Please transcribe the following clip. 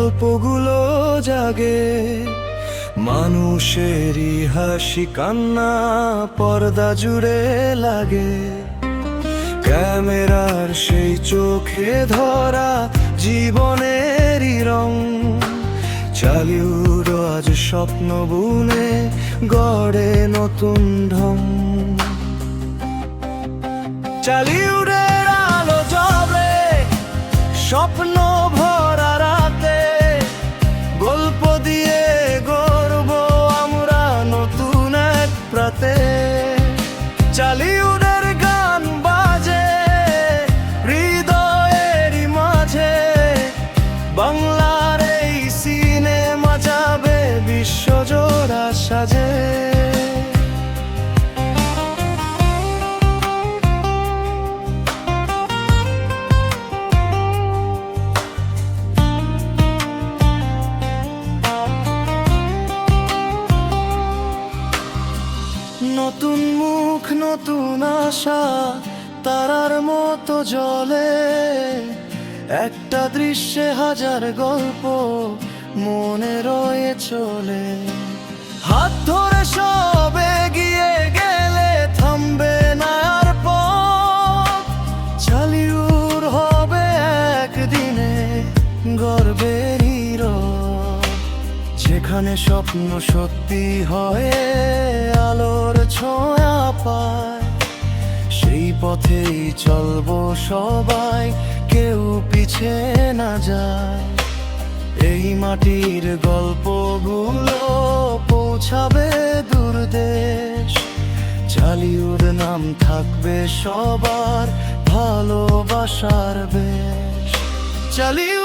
গল্পগুলো জাগে, মানুষেরই হাসি কান্না পর্দা জুড়ে লাগে। ক্যামেরার সেই চোখে ধরা জীবনেরই রং, চালিউড আজ স্বপ্ন বুনে গড়ে নতুন ঢং। চালিউডের আলো জ্বলে স্বপ্ন ভরা রাতে, গল্প দিয়ে গর্ব আমরা নতুন এক প্রাতে। চালিউডের গান বাজে হৃদয়েরই মাঝে, বাংলার এই সিনেমা যাবে বিশ্বজোড়া সাজে। নতুন মুখ নতুন আশা তারার মতো জ্বলে, একটা দৃশ্যে হাজার গল্প মনে রয়ে চলে। হাত ধরে সব এগিয়ে গেলে থামবে না আর পথ, চালিউড হবে একদিনে গর্বের হিরো। যেখানে স্বপ্ন সত্যি হয়ে আলোর ছোঁয়া পায়, সেই পথেই চলবো সবাই, কেউ পিছে না যায়। এই মাটির গল্পগুলো পৌঁছাবে দূর দেশ, চালিউড নাম থাকবে সবার ভালোবাসার বেশ। চালিউড